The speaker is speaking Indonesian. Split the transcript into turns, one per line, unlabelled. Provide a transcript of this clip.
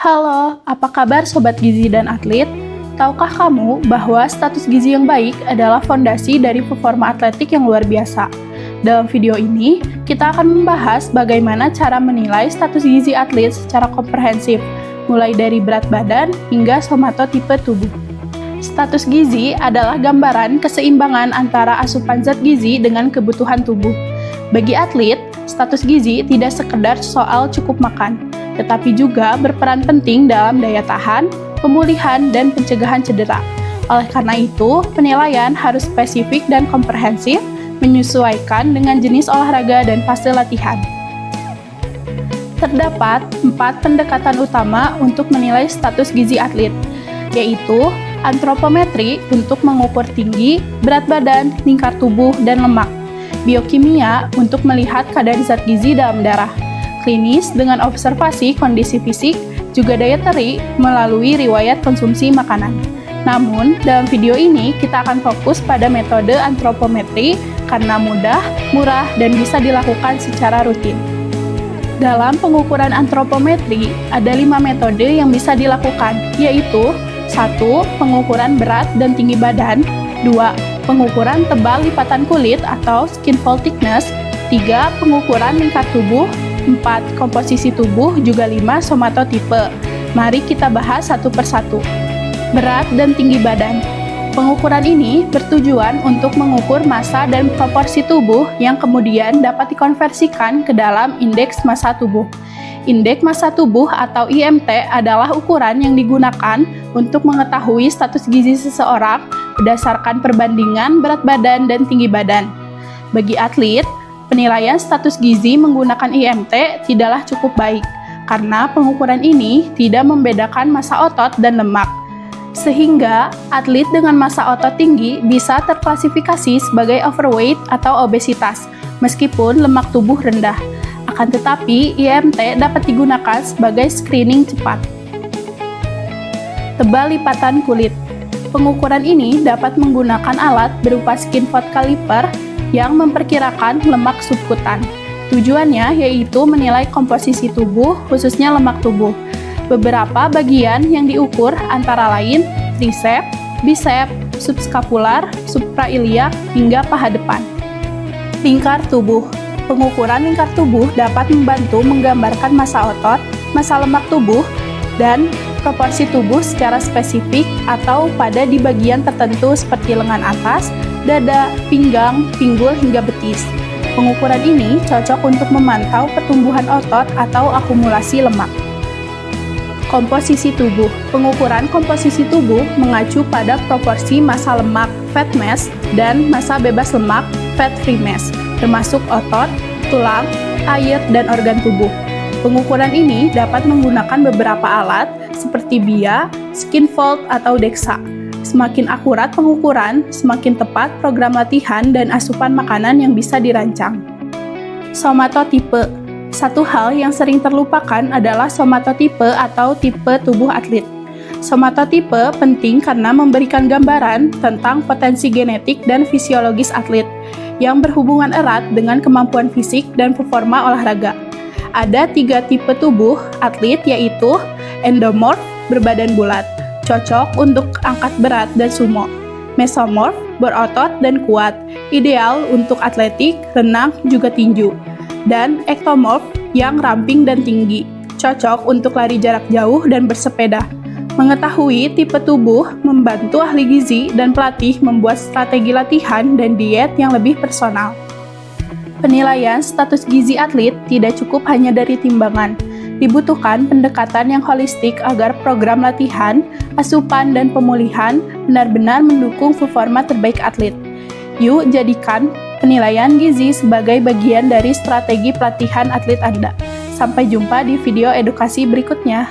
Halo, apa kabar Sobat Gizi dan Atlet? Tahukah kamu bahwa status gizi yang baik adalah fondasi dari performa atletik yang luar biasa? Dalam video ini, kita akan membahas bagaimana cara menilai status gizi atlet secara komprehensif, mulai dari berat badan hingga somatotipe tubuh. Status gizi adalah gambaran keseimbangan antara asupan zat gizi dengan kebutuhan tubuh. Bagi atlet, status gizi tidak sekedar soal cukup makan, tetapi juga berperan penting dalam daya tahan, pemulihan, dan pencegahan cedera. Oleh karena itu, penilaian harus spesifik dan komprehensif, menyesuaikan dengan jenis olahraga dan fase latihan. Terdapat 4 pendekatan utama untuk menilai status gizi atlet, yaitu antropometri untuk mengukur tinggi, berat badan, lingkar tubuh, dan lemak, biokimia untuk melihat kadar zat gizi dalam darah, klinis dengan observasi kondisi fisik, juga dietary melalui riwayat konsumsi makanan. Namun, dalam video ini kita akan fokus pada metode antropometri karena mudah, murah, dan bisa dilakukan secara rutin. Dalam pengukuran antropometri, ada 5 metode yang bisa dilakukan, yaitu 1. Pengukuran berat dan tinggi badan, 2. Pengukuran tebal lipatan kulit atau skin fold thickness, 3. Pengukuran lingkar tubuh, 4. Komposisi tubuh, juga 5. Somatotipe. Mari kita bahas satu persatu. Berat dan tinggi badan. Pengukuran ini bertujuan untuk mengukur massa dan proporsi tubuh yang kemudian dapat dikonversikan ke dalam indeks massa tubuh. Indeks massa tubuh atau IMT adalah ukuran yang digunakan untuk mengetahui status gizi seseorang berdasarkan perbandingan berat badan dan tinggi badan. Bagi atlet, penilaian status gizi menggunakan IMT tidaklah cukup baik, karena pengukuran ini tidak membedakan massa otot dan lemak. Sehingga, atlet dengan massa otot tinggi bisa terklasifikasi sebagai overweight atau obesitas, meskipun lemak tubuh rendah. Akan tetapi, IMT dapat digunakan sebagai screening cepat. Tebal lipatan kulit. Pengukuran ini dapat menggunakan alat berupa skin fold caliper yang memperkirakan lemak subkutan. Tujuannya yaitu menilai komposisi tubuh, khususnya lemak tubuh. Beberapa bagian yang diukur antara lain tricep, bicep, subscapular, suprailiak, hingga paha depan. Lingkar tubuh. Pengukuran lingkar tubuh dapat membantu menggambarkan massa otot, massa lemak tubuh, dan proporsi tubuh secara spesifik atau pada di bagian tertentu seperti lengan atas, dada, pinggang, pinggul, hingga betis. Pengukuran ini cocok untuk memantau pertumbuhan otot atau akumulasi lemak. Komposisi tubuh. Pengukuran komposisi tubuh mengacu pada proporsi massa lemak fat mass dan massa bebas lemak fat free mass, termasuk otot, tulang, air, dan organ tubuh. Pengukuran ini dapat menggunakan beberapa alat seperti BIA, skin fold, atau DEXA. Semakin akurat pengukuran, semakin tepat program latihan dan asupan makanan yang bisa dirancang. Somatotipe. Satu hal yang sering terlupakan adalah somatotipe atau tipe tubuh atlet. Somatotipe penting karena memberikan gambaran tentang potensi genetik dan fisiologis atlet yang berhubungan erat dengan kemampuan fisik dan performa olahraga. Ada 3 tipe tubuh atlet, yaitu endomorf, berbadan bulat, cocok untuk angkat berat dan sumo. Mesomorf, berotot dan kuat, ideal untuk atletik, renang, juga tinju. Dan ektomorf, yang ramping dan tinggi, cocok untuk lari jarak jauh dan bersepeda. Mengetahui tipe tubuh membantu ahli gizi dan pelatih membuat strategi latihan dan diet yang lebih personal. Penilaian status gizi atlet tidak cukup hanya dari timbangan. Dibutuhkan pendekatan yang holistik agar program latihan, asupan, dan pemulihan benar-benar mendukung performa terbaik atlet. Yuk jadikan penilaian gizi sebagai bagian dari strategi pelatihan atlet Anda. Sampai jumpa di video edukasi berikutnya.